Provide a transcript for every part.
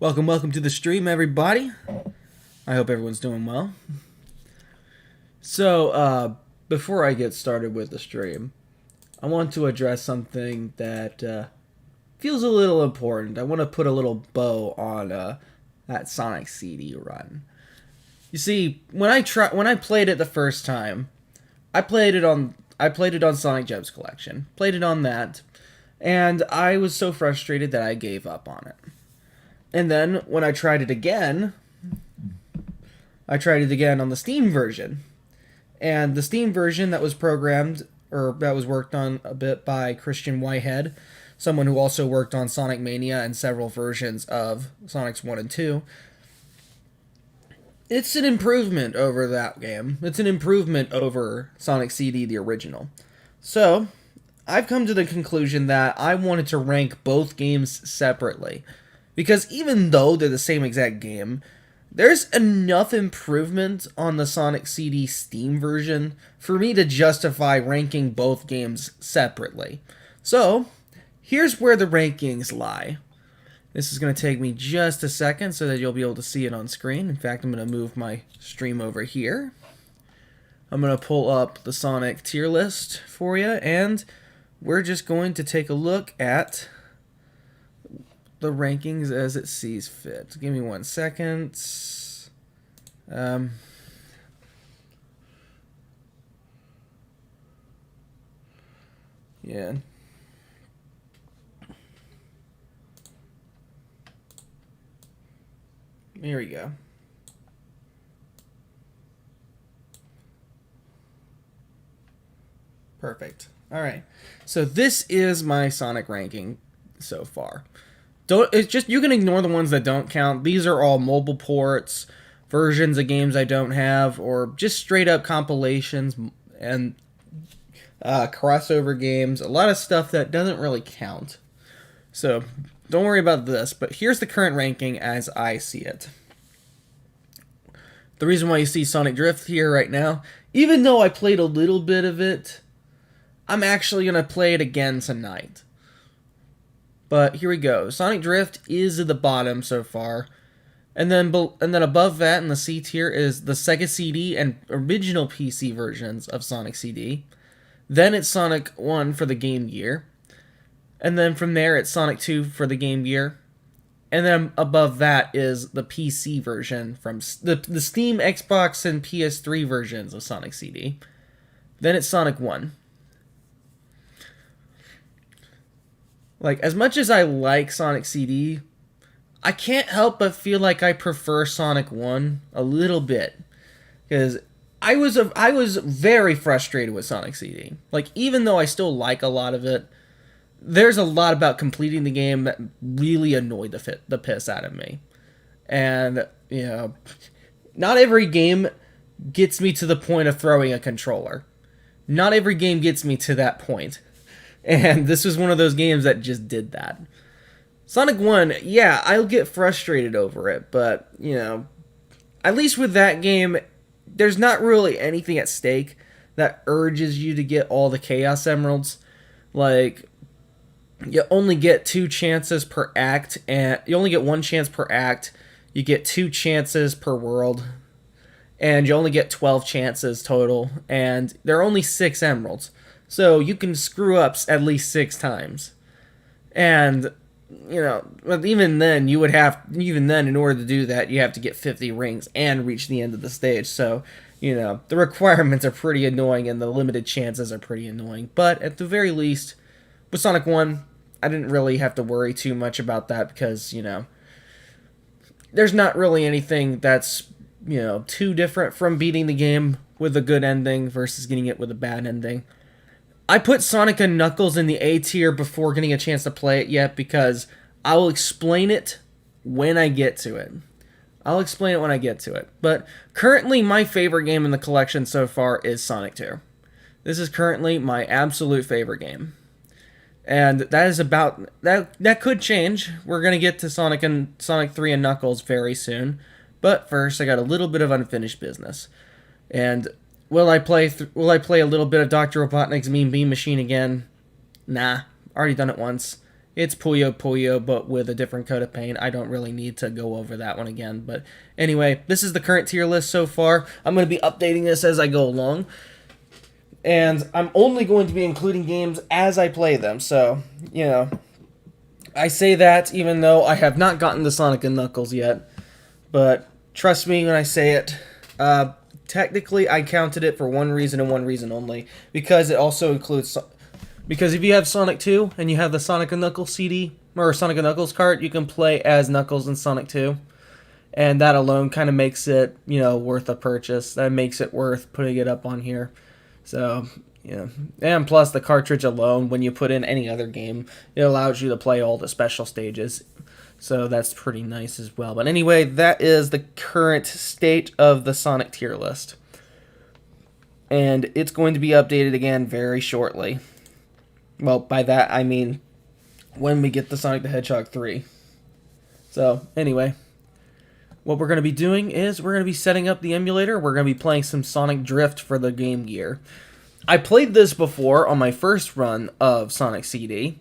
Welcome to the stream, everybody. I hope everyone's doing well. So, before I get started with the stream, I want to address something that feels a little important. I want to put a little bow on that Sonic CD run. You see, when I played it the first time, I played it on Sonic Gems Collection. Played it on that, and I was so frustrated that I gave up on it. And then when I tried it again on the Steam version. And the Steam version that was programmed, or that was worked on a bit by Christian Whitehead, someone who also worked on Sonic Mania and several versions of Sonic's 1 and 2. It's an improvement over that game. It's an improvement over Sonic CD, the original. So, I've come to the conclusion that I wanted to rank both games separately. Because even though they're the same exact game, there's enough improvement on the Sonic CD Steam version for me to justify ranking both games separately. So, here's where the rankings lie. This is going to take me just a second so that you'll be able to see it on screen. In fact, I'm going to move my stream over here. I'm going to pull up the Sonic tier list for you, and we're just going to take a look at the rankings as it sees fit. Give me 1 second. Yeah. Here we go. Perfect. All right. So this is my Sonic ranking so far. It's just, you can ignore the ones that don't count. These are all mobile ports, versions of games I don't have, or just straight up compilations and crossover games. A lot of stuff that doesn't really count. So don't worry about this, but here's the current ranking as I see it. The reason why you see Sonic Drift here right now, even though I played a little bit of it, I'm actually going to play it again tonight. But here we go. Sonic Drift is at the bottom so far. And then above that in the C tier is the Sega CD and original PC versions of Sonic CD. Then it's Sonic 1 for the Game Gear. And then from there it's Sonic 2 for the Game Gear. And then above that is the PC version from the Steam, Xbox, and PS3 versions of Sonic CD. Then it's Sonic 1. Like, as much as I like Sonic CD, I can't help but feel like I prefer Sonic 1 a little bit. Because I was very frustrated with Sonic CD. Like, even though I still like a lot of it, there's a lot about completing the game that really annoyed the piss out of me. And, you know, not every game gets me to the point of throwing a controller. Not every game gets me to that point. And this was one of those games that just did that. Sonic 1, yeah, I'll get frustrated over it, but, you know, at least with that game, there's not really anything at stake that urges you to get all the Chaos Emeralds. Like, you only get 2 chances per act, and you only get 1 chance per act, you get 2 chances per world, and you only get 12 chances total, and there are only 6 emeralds. So you can screw up at least 6 times. And, you know, even then, in order to do that, you have to get 50 rings and reach the end of the stage. So, you know, the requirements are pretty annoying and the limited chances are pretty annoying. But at the very least, with Sonic 1, I didn't really have to worry too much about that because, you know, there's not really anything that's, you know, too different from beating the game with a good ending versus getting it with a bad ending. I put Sonic and Knuckles in the A tier before getting a chance to play it yet because I will explain it when I get to it. But currently my favorite game in the collection so far is Sonic 2. This is currently my absolute favorite game. And that could change. We're going to get to Sonic 3 and Knuckles very soon. But first I got a little bit of unfinished business. And will I play a little bit of Dr. Robotnik's Mean Bean Machine again? Nah, already done it once. It's Puyo Puyo, but with a different coat of paint. I don't really need to go over that one again. But anyway, this is the current tier list so far. I'm going to be updating this as I go along. And I'm only going to be including games as I play them. So, you know, I say that even though I have not gotten to Sonic & Knuckles yet. But trust me when I say it. Technically, I counted it for one reason and one reason only. Because it also includes... Because if you have Sonic 2 and you have the Sonic & Knuckles CD, or Sonic & Knuckles cart, you can play as Knuckles in Sonic 2. And that alone kind of makes it, you know, worth a purchase. That makes it worth putting it up on here. So, yeah. And plus the cartridge alone, when you put in any other game, it allows you to play all the special stages. So that's pretty nice as well. But anyway, that is the current state of the Sonic tier list. And it's going to be updated again very shortly. Well, by that, I mean when we get the Sonic the Hedgehog 3. So, anyway, what we're going to be doing is we're going to be setting up the emulator. We're going to be playing some Sonic Drift for the Game Gear. I played this before on my first run of Sonic CD.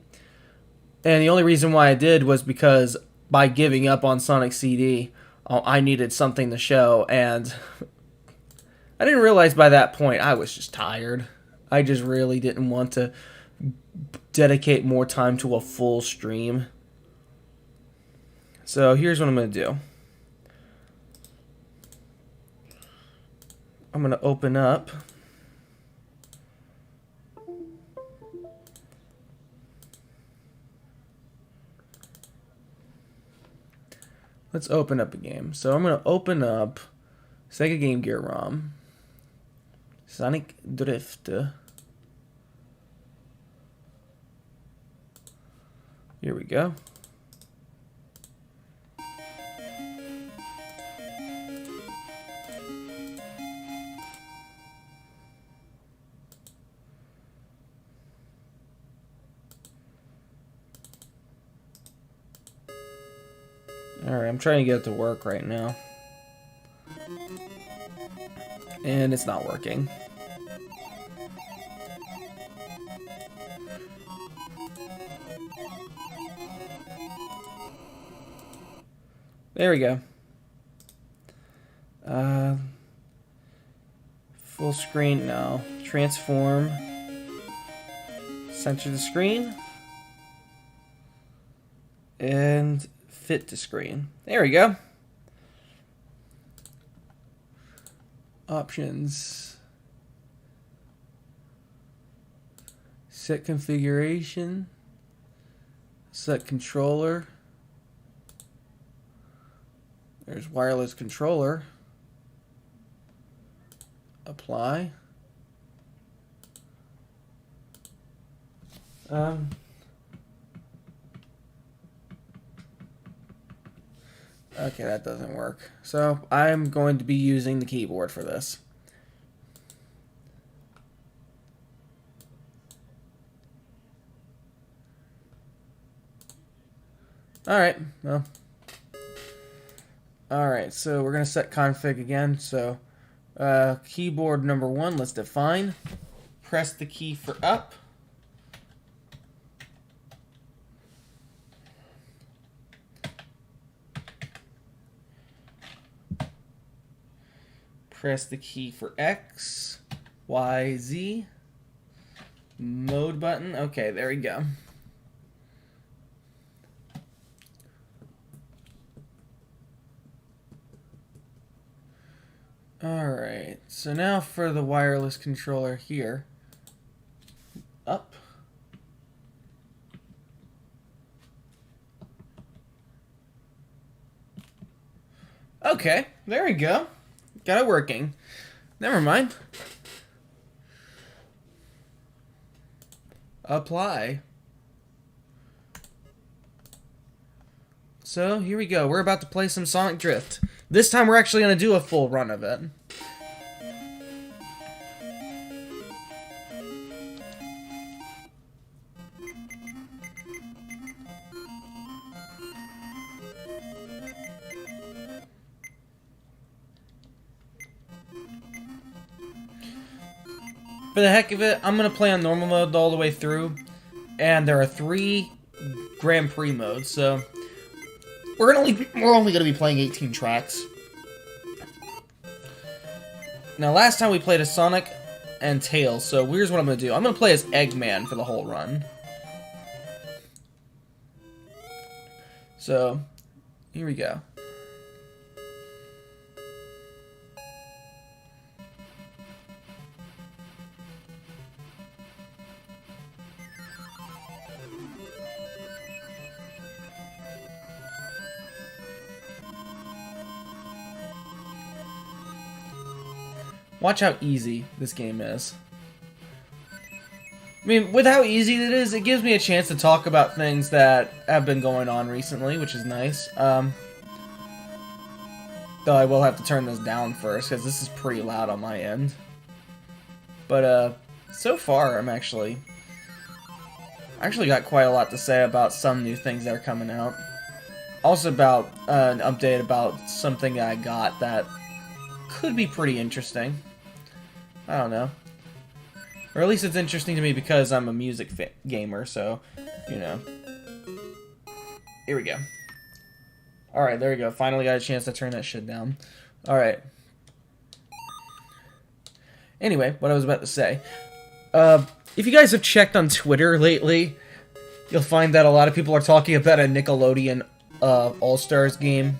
And the only reason why I did was because by giving up on Sonic CD, I needed something to show. And I didn't realize by that point I was just tired. I just really didn't want to dedicate more time to a full stream. So here's what I'm going to do. I'm going to open up let's open up a game. So I'm going to open up Sega Game Gear ROM, Sonic Drift. Here we go. Alright, I'm trying to get it to work right now. And it's not working. There we go. Full screen now. Transform. Center the screen. And fit to screen. There we go. Options. Set configuration. Set controller. There's wireless controller. Apply. Okay, that doesn't work. So I'm going to be using the keyboard for this. Alright, well. Alright, so we're going to set config again. So keyboard number 1, let's define. Press the key for up. Press the key for X, Y, Z. Mode button. Okay, there we go. Alright, so now for the wireless controller here. Up. Okay, there we go. Got it working. Never mind. Apply. So, here we go. We're about to play some Sonic Drift. This time we're actually going to do a full run of it. For the heck of it, I'm going to play on normal mode all the way through. And there are 3 Grand Prix mode. So we're only gonna be playing 18 tracks. Now, last time we played as Sonic and Tails, so here's what I'm gonna do. I'm gonna play as Eggman for the whole run. So here we go. Watch how easy this game is. I mean, with how easy it is, it gives me a chance to talk about things that have been going on recently, which is nice. Though I will have to turn this down first, because this is pretty loud on my end. But, so far, I actually got quite a lot to say about some new things that are coming out. Also about an update about something I got that could be pretty interesting. I don't know. Or at least it's interesting to me because I'm a music gamer, so, you know. Here we go. Alright, there we go. Finally got a chance to turn that shit down. Alright. Anyway, what I was about to say. If you guys have checked on Twitter lately, you'll find that a lot of people are talking about a Nickelodeon All-Stars game.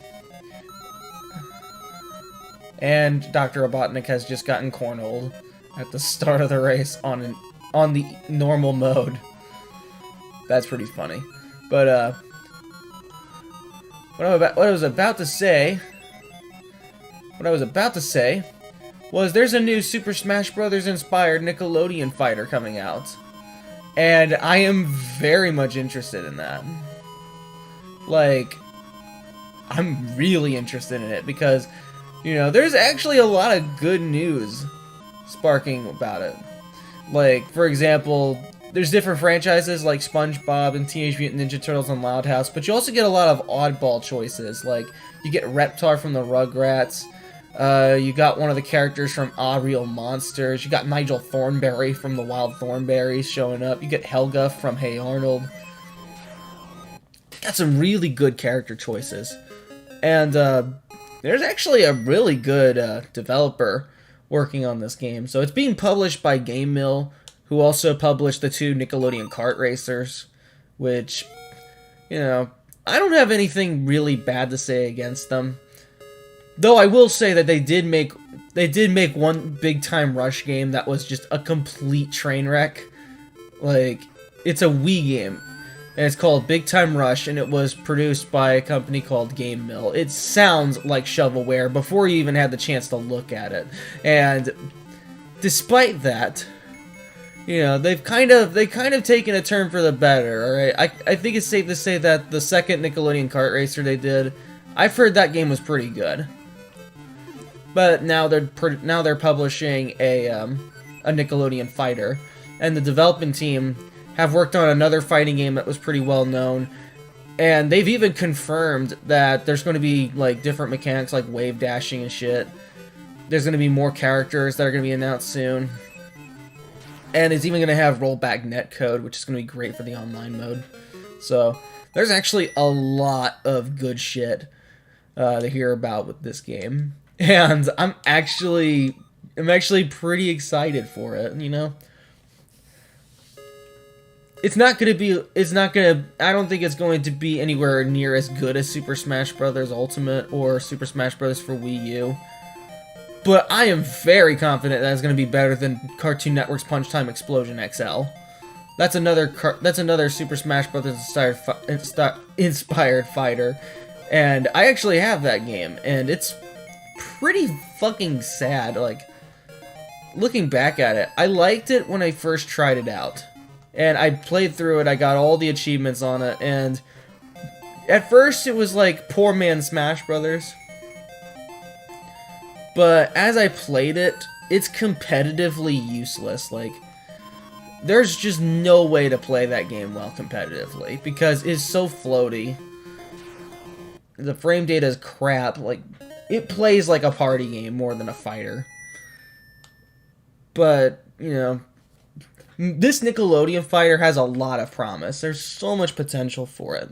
And Dr. Robotnik has just gotten cornholed at the start of the race on the normal mode. That's pretty funny. But what I was about to say was there's a new Super Smash Bros. Inspired Nickelodeon fighter coming out. And I am very much interested in that. Like, I'm really interested in it because, you know, there's actually a lot of good news sparking about it. Like, for example, there's different franchises like SpongeBob and Teenage Mutant Ninja Turtles and Loud House, but you also get a lot of oddball choices. Like, you get Reptar from the Rugrats, you got one of the characters from Ah Real Monsters, you got Nigel Thornberry from the Wild Thornberries showing up, you get Helga from Hey Arnold. Got some really good character choices. And, there's actually a really good developer working on this game. So it's being published by Game Mill, who also published the 2 Nickelodeon kart racers, which, you know, I don't have anything really bad to say against them. Though I will say that they did make one Big Time Rush game that was just a complete train wreck. Like, it's a Wii game. And it's called Big Time Rush, and it was produced by a company called Game Mill. It sounds like shovelware before you even had the chance to look at it. And despite that, you know, they've kind of taken a turn for the better, alright? I think it's safe to say that the second Nickelodeon kart racer they did, I've heard that game was pretty good. But now they're publishing a Nickelodeon fighter, and the development team have worked on another fighting game that was pretty well known, and they've even confirmed that there's going to be like different mechanics like wave dashing and shit. There's going to be more characters that are going to be announced soon, and it's even going to have rollback netcode, which is going to be great for the online mode. So there's actually a lot of good shit to hear about with this game, and I'm actually pretty excited for it, you know. I don't think it's going to be anywhere near as good as Super Smash Bros. Ultimate or Super Smash Bros. For Wii U. But I am very confident that it's going to be better than Cartoon Network's Punch Time Explosion XL. That's another Super Smash Bros. Inspired fighter. And I actually have that game, and it's pretty fucking sad. Like, looking back at it, I liked it when I first tried it out. And I played through it, I got all the achievements on it, and at first it was like poor man Smash Brothers. But as I played it, it's competitively useless. Like, there's just no way to play that game well competitively, because it's so floaty. The frame data is crap. Like, it plays like a party game more than a fighter. But, you know, This Nickelodeon fighter has a lot of promise. There's so much potential for it.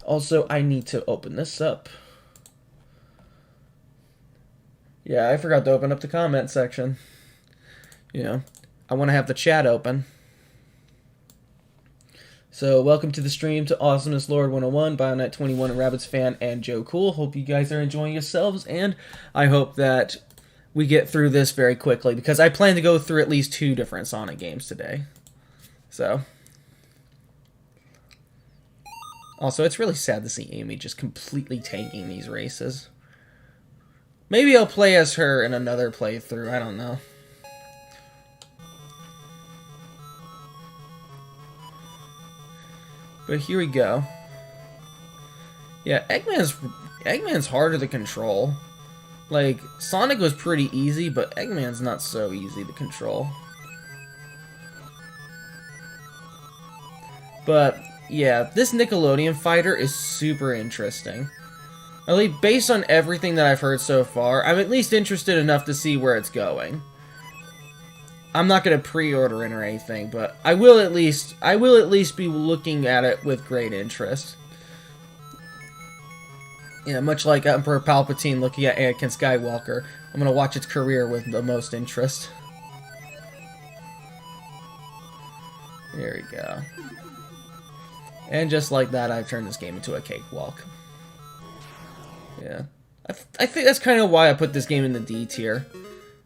Also, I need to open this up. Yeah, I forgot to open up the comment section. You know, I want to have the chat open. So, welcome to the stream to Awesomeness Lord 101, Bionet 21, and Rabbits Fan, and Joe Cool. Hope you guys are enjoying yourselves, and I hope that we get through this very quickly, because I plan to go through at least 2 different Sonic games today. So, also, it's really sad to see Amy just completely tanking these races. Maybe I'll play as her in another playthrough, I don't know. But here we go. Yeah, Eggman's harder to control. Like, Sonic was pretty easy, but Eggman's not so easy to control. But, yeah, this Nickelodeon fighter is super interesting. At least based on everything that I've heard so far, I'm at least interested enough to see where it's going. I'm not going to pre-order it or anything, but I will at least be looking at it with great interest. Yeah, much like Emperor Palpatine looking at Anakin Skywalker, I'm going to watch its career with the most interest. There we go. And just like that, I've turned this game into a cakewalk. Yeah. I think that's kind of why I put this game in the D tier.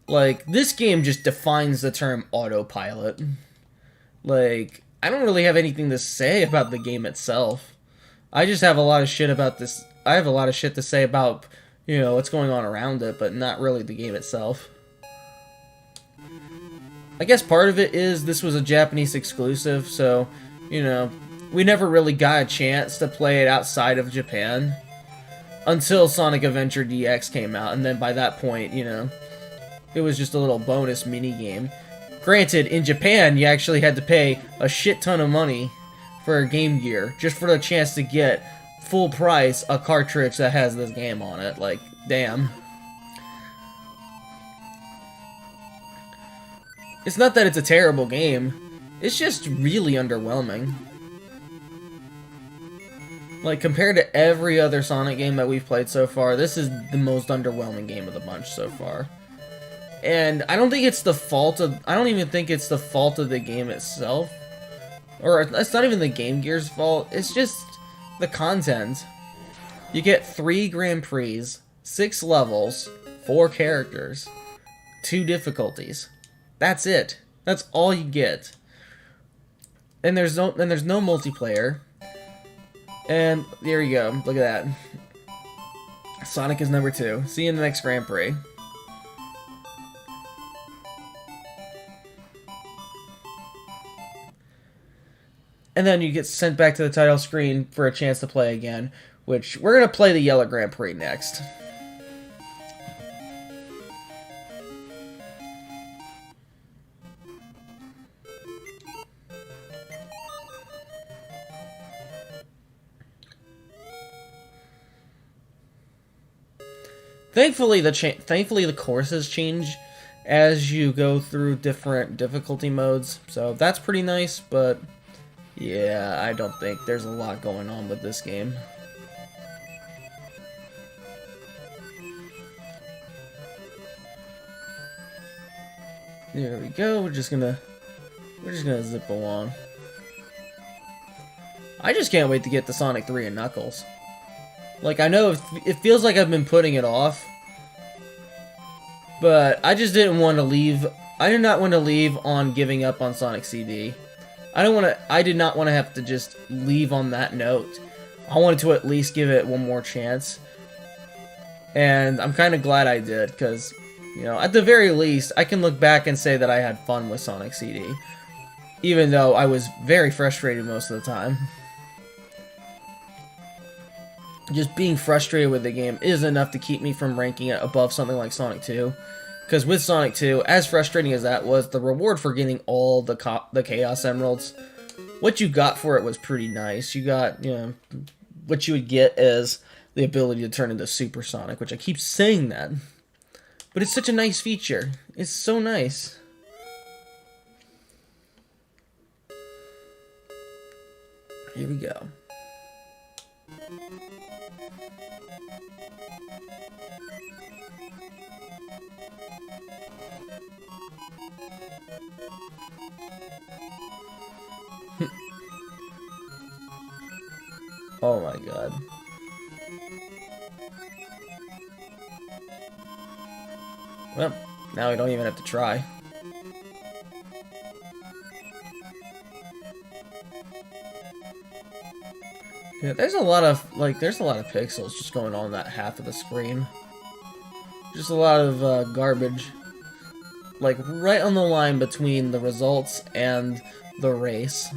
Like, this game just defines the term autopilot. Like, I don't really have anything to say about the game itself. I just have a lot of shit about this. I have a lot of shit to say about, you know, what's going on around it, but not really the game itself. I guess part of it is this was a Japanese exclusive, so, you know, we never really got a chance to play it outside of Japan. Until Sonic Adventure DX came out, and then by that point, you know, it was just a little bonus mini-game. Granted, in Japan, you actually had to pay a shit ton of money for Game Gear, just for the chance to get, full price, a cartridge that has this game on it. Like, damn. It's not that it's a terrible game, it's just really underwhelming. Like, compared to every other Sonic game that we've played so far, this is the most underwhelming game of the bunch so far. And I don't think it's the fault of... I don't even think it's the fault of the game itself. Or, it's not even the Game Gear's fault. It's just the content. You get 3 Grand Prix, 6 levels, 4 characters, 2 difficulties. That's it. That's all you get. And there's no multiplayer. And there you go. Look at that. Sonic is number 2. See you in the next Grand Prix. And then you get sent back to the title screen for a chance to play again, which we're going to play the Yellow Grand Prix next. Thankfully, the courses change as you go through different difficulty modes, so that's pretty nice, but yeah, I don't think there's a lot going on with this game. There we go, we're just gonna zip along. I just can't wait to get to Sonic 3 and Knuckles. Like, I know it feels like I've been putting it off, but I just didn't want to leave. I did not want to leave on giving up on Sonic CD. I did not want to have to just leave on that note. I wanted to at least give it one more chance. And I'm kind of glad I did, because, you know, at the very least, I can look back and say that I had fun with Sonic CD. Even though I was very frustrated most of the time. Just being frustrated with the game is enough to keep me from ranking it above something like Sonic 2. Because with Sonic 2, as frustrating as that was, the reward for getting all the Chaos Emeralds, what you got for it was pretty nice. You got, you know, what you would get is the ability to turn into Super Sonic, which I keep saying that. But it's such a nice feature. It's so nice. Here we go. Oh my god. Well, now we don't even have to try. Yeah, there's a lot of pixels just going on that half of the screen. Just a lot of garbage. Like, right on the line between the results and the race.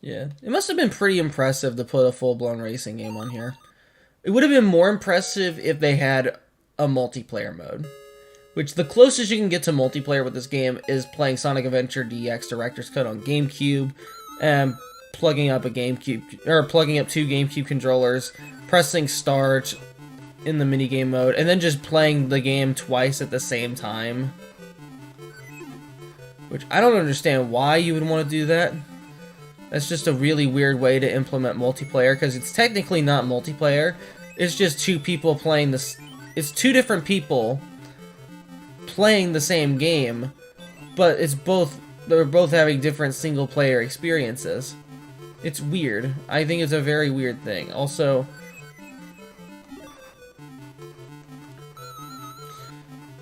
Yeah, it must have been pretty impressive to put a full-blown racing game on here. It would have been more impressive if they had a multiplayer mode. Which, the closest you can get to multiplayer with this game is playing Sonic Adventure DX Director's Cut on GameCube, and plugging up two GameCube controllers, pressing start in the minigame mode, and then just playing the game twice at the same time. Which, I don't understand why you would want to do that. That's just a really weird way to implement multiplayer, because it's technically not multiplayer. It's just two people playing this. It's two different people playing the same game, but they're both having different single-player experiences. It's weird. I think it's a very weird thing. Also,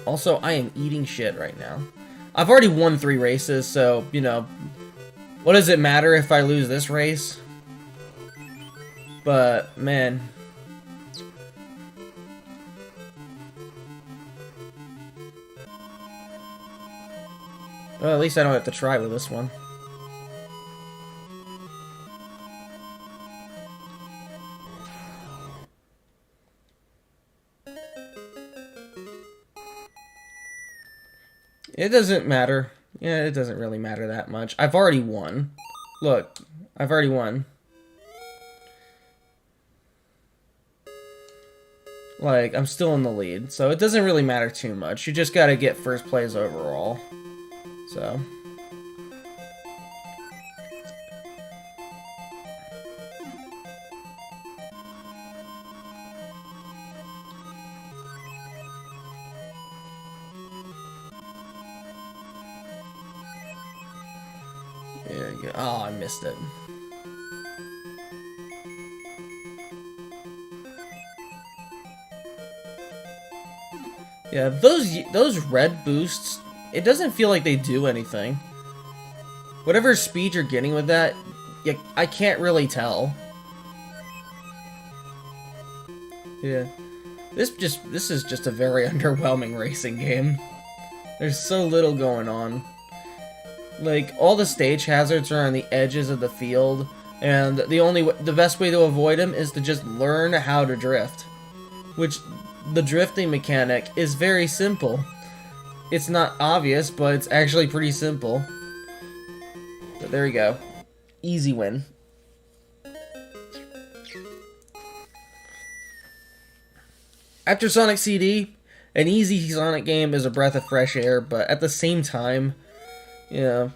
I am eating shit right now. I've already won 3 races, so, you know, what does it matter if I lose this race? But, man. Well, at least I don't have to try with this one. It doesn't matter. Yeah, it doesn't really matter that much. I've already won. Look, I've already won. Like, I'm still in the lead, so it doesn't really matter too much. You just gotta get first place overall. So. There you go. Oh, I missed it. Yeah, those red boosts, it doesn't feel like they do anything. Whatever speed you're getting with that, I can't really tell. Yeah. This is just a very underwhelming racing game. There's so little going on. Like, all the stage hazards are on the edges of the field, and the best way to avoid them is to just learn how to drift. Which, the drifting mechanic is very simple. It's not obvious, but it's actually pretty simple. But there we go. Easy win. After Sonic CD, an easy Sonic game is a breath of fresh air, but at the same time, you know,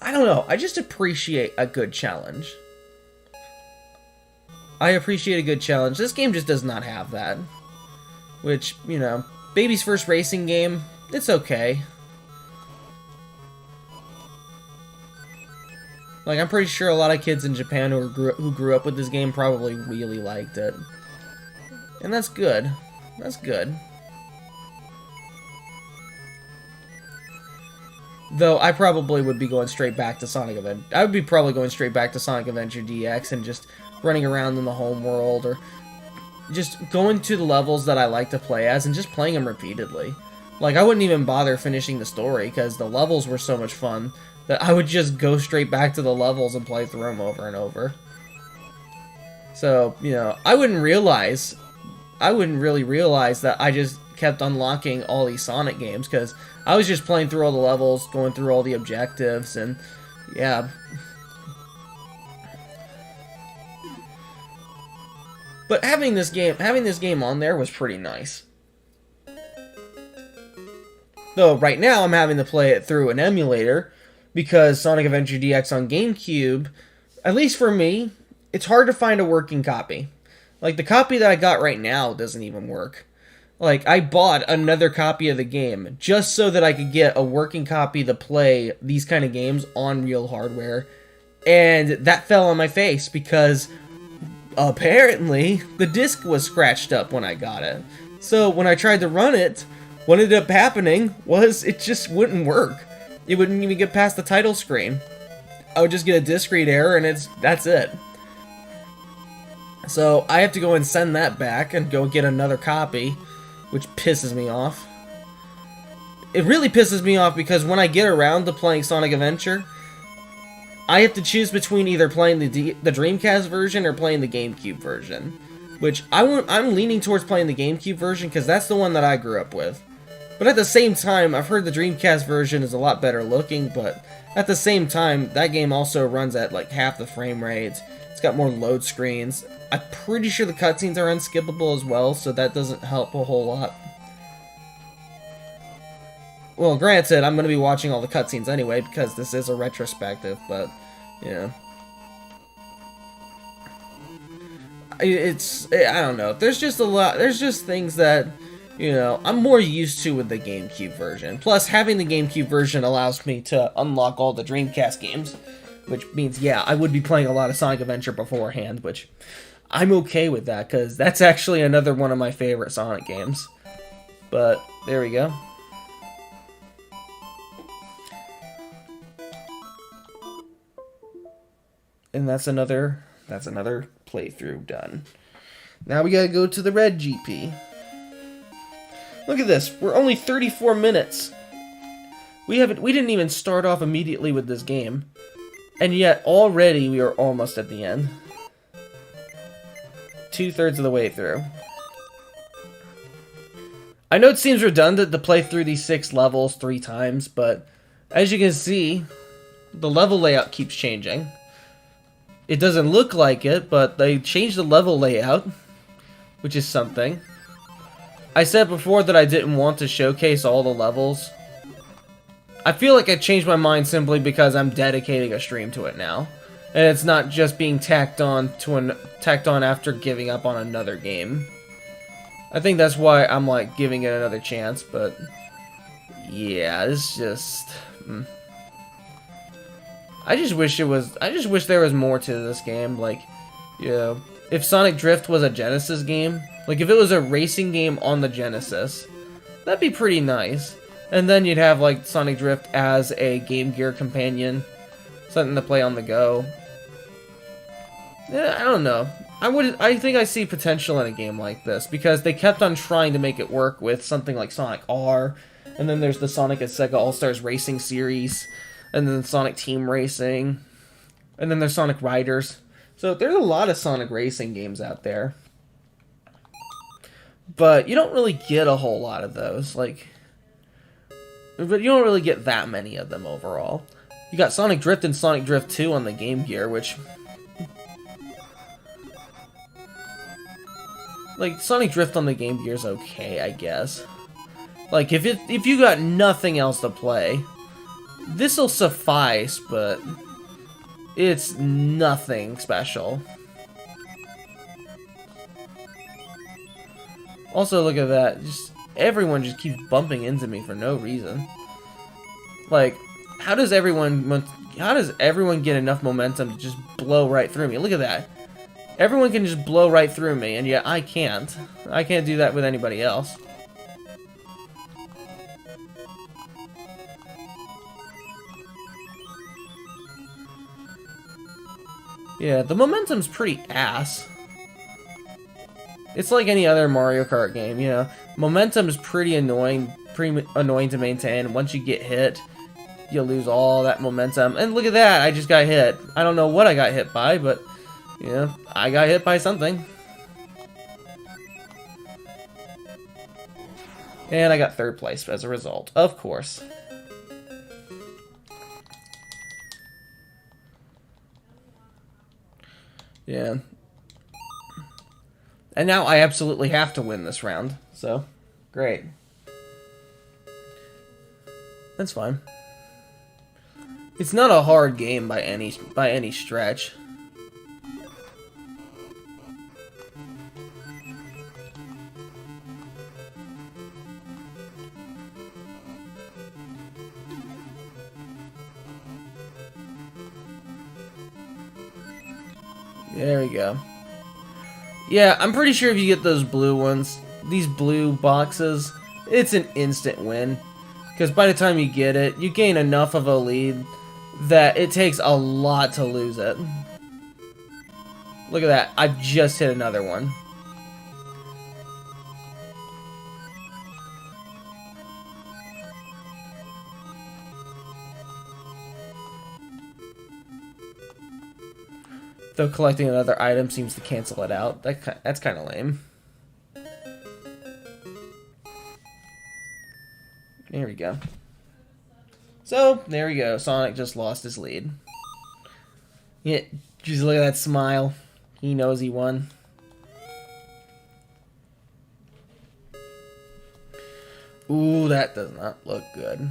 I don't know, I just appreciate a good challenge. I appreciate a good challenge. This game just does not have that. Which, you know, baby's first racing game, it's okay. Like, I'm pretty sure a lot of kids in Japan who grew up with this game probably really liked it. And that's good. That's good. Though, I probably would be going straight back to Sonic Adventure. I would be probably going straight back to Sonic Adventure DX and just running around in the home world, or just going to the levels that I like to play as and just playing them repeatedly. Like, I wouldn't even bother finishing the story because the levels were so much fun that I would just go straight back to the levels and play through them over and over. So, you know, I wouldn't really realize that I just kept unlocking all these Sonic games, because I was just playing through all the levels, going through all the objectives, and yeah. But having this game on there was pretty nice. Though right now I'm having to play it through an emulator because Sonic Adventure DX on GameCube, at least for me, it's hard to find a working copy. Like the copy that I got right now doesn't even work. Like I bought another copy of the game just so that I could get a working copy to play these kind of games on real hardware. And that fell on my face because apparently the disc was scratched up when I got it. So when I tried to run it, what ended up happening was it just wouldn't work. It wouldn't even get past the title screen. I would just get a disc read error and that's it. So I have to go and send that back and go get another copy, which pisses me off. It really pisses me off because when I get around to playing Sonic Adventure, I have to choose between either playing the Dreamcast version or playing the GameCube version. Which I'm leaning towards playing the GameCube version because that's the one that I grew up with. But at the same time, I've heard the Dreamcast version is a lot better looking, but at the same time, that game also runs at like half the frame rate. It's got more load screens. I'm pretty sure the cutscenes are unskippable as well, so that doesn't help a whole lot. Well, granted, I'm going to be watching all the cutscenes anyway, because this is a retrospective, but, you know. I don't know. There's just a lot, there's just things that, you know, I'm more used to with the GameCube version. Plus, having the GameCube version allows me to unlock all the Dreamcast games, which means, yeah, I would be playing a lot of Sonic Adventure beforehand, which I'm okay with that, because that's actually another one of my favorite Sonic games. But, there we go. And that's another playthrough done. Now we gotta go to the red GP. Look at this, we're only 34 minutes. We didn't even start off immediately with this game. And yet already we are almost at the end. 2/3 of the way through. I know it seems redundant to play through these 6 levels 3 times, but as you can see, the level layout keeps changing. It doesn't look like it, but they changed the level layout, which is something. I said before that I didn't want to showcase all the levels. I feel like I changed my mind simply because I'm dedicating a stream to it now. And it's not just being tacked on after giving up on another game. I think that's why I'm like giving it another chance, but yeah, it's just I just wish there was more to this game. Like, you know, if Sonic Drift was a Genesis game, like if it was a racing game on the Genesis, that'd be pretty nice. And then you'd have like Sonic Drift as a Game Gear companion, something to play on the go. Yeah, I don't know. I think I see potential in a game like this because they kept on trying to make it work with something like Sonic R, and then there's the Sonic and Sega All-Stars Racing series, and then Sonic Team Racing, and then there's Sonic Riders. So there's a lot of Sonic Racing games out there. But you don't really get a whole lot of those. But you don't really get that many of them overall. You got Sonic Drift and Sonic Drift 2 on the Game Gear, which... like, Sonic Drift on the Game Gear is okay, I guess. Like, if you got nothing else to play, this'll suffice, but it's nothing special. Also, look at that. Everyone just keeps bumping into me for no reason. Like, how does everyone get enough momentum to just blow right through me? Look at that. Everyone can just blow right through me, and yet I can't. I can't do that with anybody else. Yeah, the momentum's pretty ass. It's like any other Mario Kart game, you know. Momentum is pretty annoying to maintain. Once you get hit, you lose all that momentum. And look at that, I just got hit. I don't know what I got hit by, but, you know, I got hit by something. And I got 3rd place as a result, of course. Yeah. And now I absolutely have to win this round, so great. That's fine. It's not a hard game by any stretch. There we go. Yeah, I'm pretty sure if you get those blue ones, these blue boxes, it's an instant win. Because by the time you get it, you gain enough of a lead that it takes a lot to lose it. Look at that. I just hit another one. Though collecting another item seems to cancel it out. That's kind of lame. There we go. So, there we go. Sonic just lost his lead. Yeah, just look at that smile. He knows he won. Ooh, that does not look good.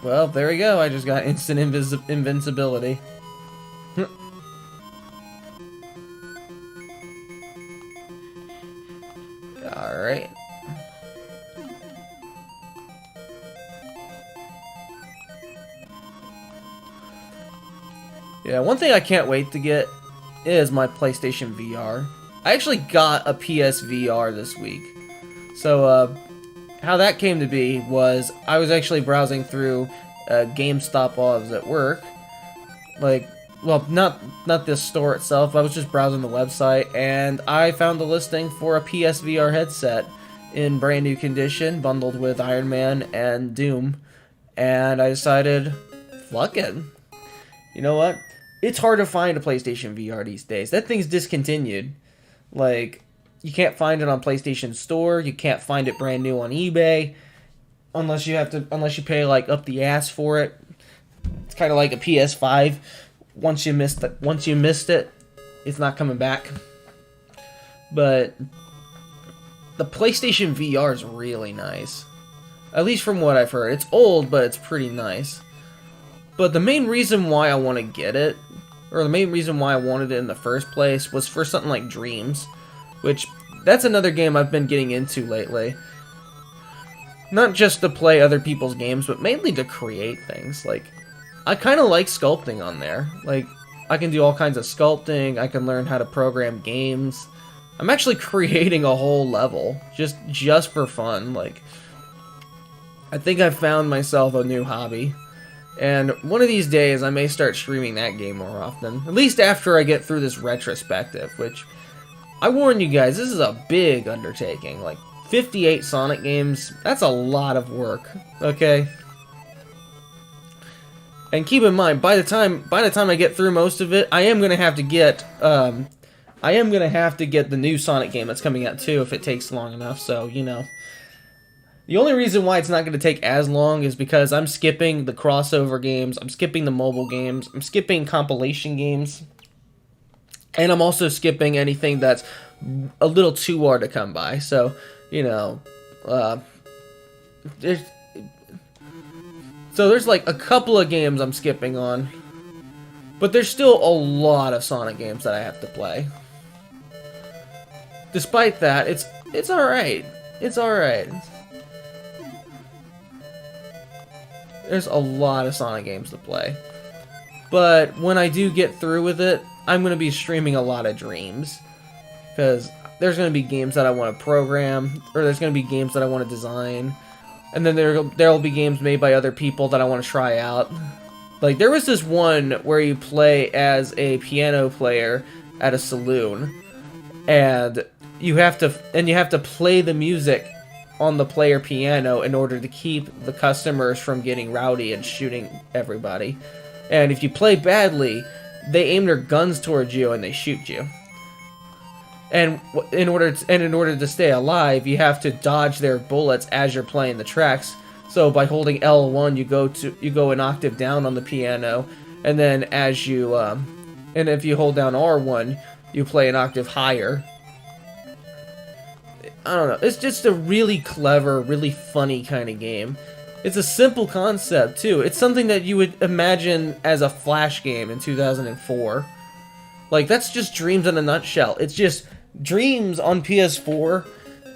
Well, there we go. I just got instant invincibility. Alright. Yeah, one thing I can't wait to get is my PlayStation VR. I actually got a PSVR this week. So, how that came to be was I was actually browsing through GameStop while I was at work. Like, well, not this store itself. I was just browsing the website, and I found a listing for a PSVR headset in brand new condition, bundled with Iron Man and Doom. And I decided, fuck it. You know what? It's hard to find a PlayStation VR these days. That thing's discontinued. Like, you can't find it on PlayStation Store. You can't find it brand new on eBay, unless you pay like up the ass for it. It's kind of like a PS5. Once you missed it, it's not coming back. But the PlayStation VR is really nice, at least from what I've heard. It's old, but it's pretty nice. But the main reason why I want to get it, or the main reason why I wanted it in the first place, was for something like Dreams. Which, that's another game I've been getting into lately. Not just to play other people's games, but mainly to create things. Like, I kind of like sculpting on there. Like, I can do all kinds of sculpting, I can learn how to program games. I'm actually creating a whole level, just for fun. Like, I think I've found myself a new hobby. And one of these days, I may start streaming that game more often. At least after I get through this retrospective, which, I warn you guys, this is a big undertaking. Like, 58 Sonic games, that's a lot of work, okay? And keep in mind, by the time I get through most of it, I am gonna have to get the new Sonic game that's coming out too, if it takes long enough, so, you know. The only reason why it's not going to take as long is because I'm skipping the crossover games, I'm skipping the mobile games, I'm skipping compilation games. And I'm also skipping anything that's a little too hard to come by. So, you know, there's like a couple of games I'm skipping on. But there's still a lot of Sonic games that I have to play. Despite that, it's alright. It's alright. There's a lot of Sonic games to play. But when I do get through with it, I'm going to be streaming a lot of Dreams. Because there's going to be games that I want to program, or there's going to be games that I want to design. And then there'll be games made by other people that I want to try out. Like, there was this one where you play as a piano player at a saloon. And you have to play the music on the player piano in order to keep the customers from getting rowdy and shooting everybody. And if you play badly, they aim their guns towards you and they shoot you. And in order to stay alive, you have to dodge their bullets as you're playing the tracks, So by holding L1, you go an octave down on the piano, and then as you and if you hold down R1, you play an octave higher. I don't know. It's just a really clever, really funny kind of game. It's a simple concept too. It's something that you would imagine as a Flash game in 2004. Like, that's just Dreams in a nutshell. It's just Dreams on PS4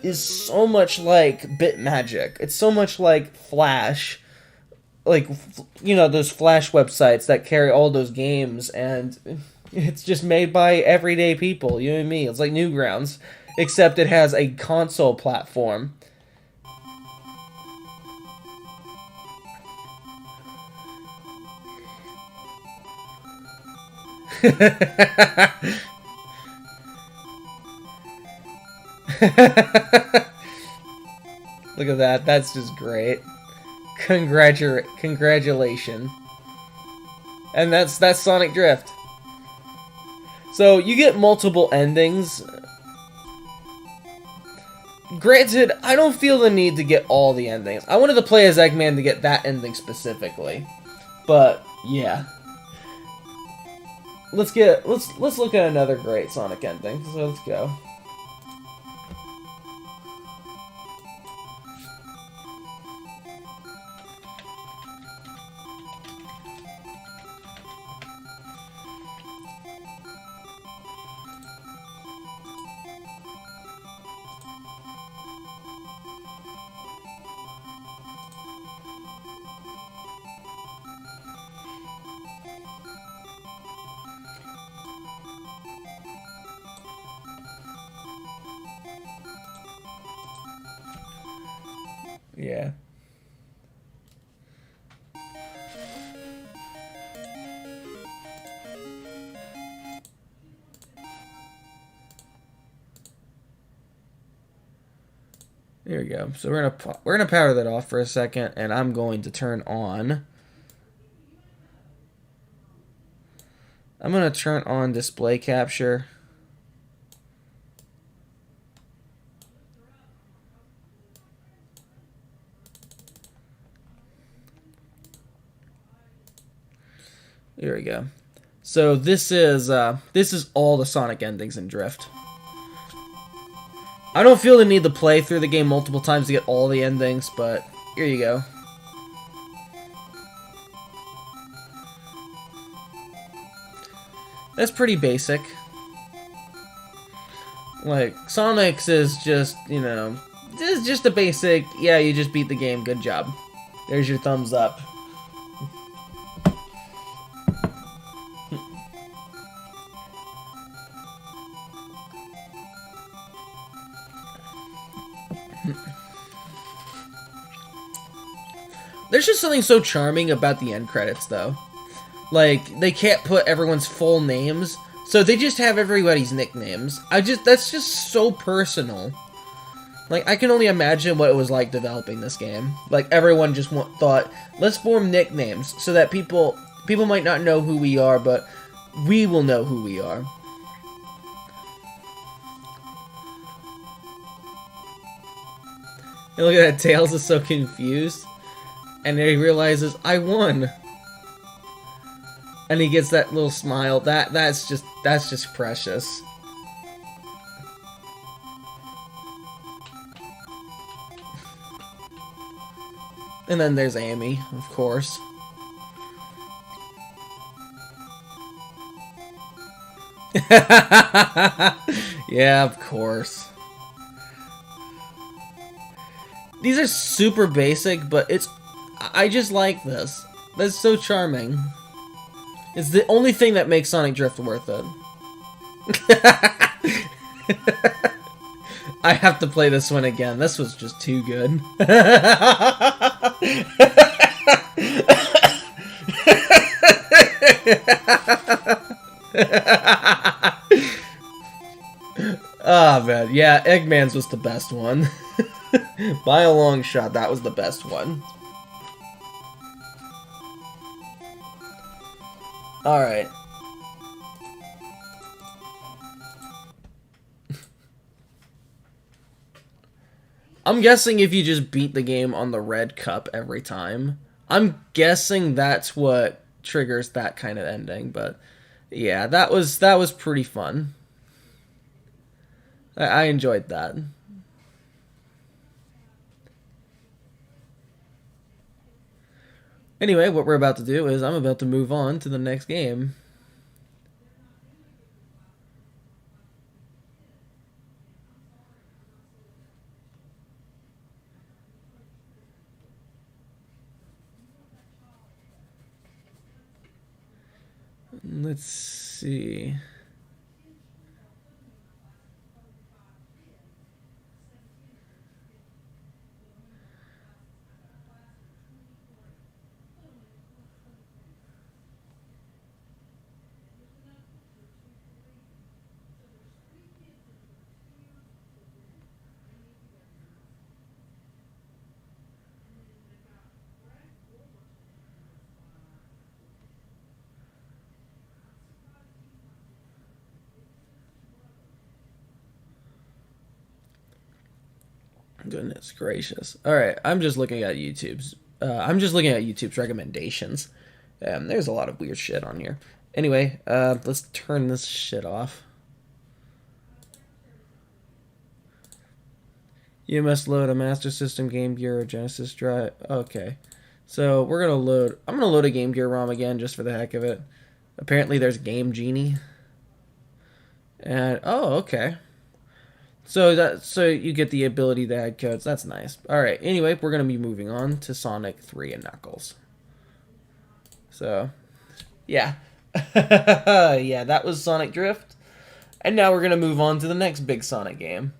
is so much like Bit Magic. It's so much like Flash. Like, you know, those Flash websites that carry all those games, and it's just made by everyday people, you know what I mean? It's like Newgrounds, except it has a console platform. Look at that. That's just great. Congratulations. And that's Sonic Drift. So you get multiple endings. Granted, I don't feel the need to get all the endings. I wanted to play as Eggman to get that ending specifically. But yeah. Let's look at another great Sonic ending. So let's go. Yeah. There we go. So we're gonna power that off for a second, and I'm going to turn on. I'm gonna turn on display capture. Here we go. So this is all the Sonic endings in Drift. I don't feel the need to play through the game multiple times to get all the endings, but here you go. That's pretty basic. Like, Sonic's is just, you know, this is just a basic, yeah, you just beat the game, good job. There's your thumbs up. There's just something so charming about the end credits, though. Like, they can't put everyone's full names, so they just have everybody's nicknames. That's just so personal. Like, I can only imagine what it was like developing this game. Like, everyone just thought, let's form nicknames so that people might not know who we are, but we will know who we are. And look at that, Tails is so confused. And then he realizes, I won. And he gets that little smile. That's just precious. And then there's Amy, of course. Yeah, of course. These are super basic, but I just like this. That's so charming. It's the only thing that makes Sonic Drift worth it. I have to play this one again. This was just too good. Oh man, yeah, Eggman's was the best one. By a long shot, that was the best one. Alright. I'm guessing if you just beat the game on the red cup every time, I'm guessing that's what triggers that kind of ending. But yeah, that was pretty fun. I enjoyed that. Anyway, what we're about to do is I'm about to move on to the next game. Let's see. Goodness gracious. All right, I'm just looking at YouTube's. I'm just looking at YouTube's recommendations. There's a lot of weird shit on here. Anyway, let's turn this shit off. You must load a Master System, Game Gear, or Genesis drive. Okay, so we're gonna load. I'm gonna load a Game Gear ROM again just for the heck of it. Apparently, there's Game Genie. And oh, okay. So you get the ability to add codes. That's nice. All right. Anyway, we're gonna be moving on to Sonic 3 and Knuckles. So, yeah, yeah, that was Sonic Drift, and now we're gonna move on to the next big Sonic game.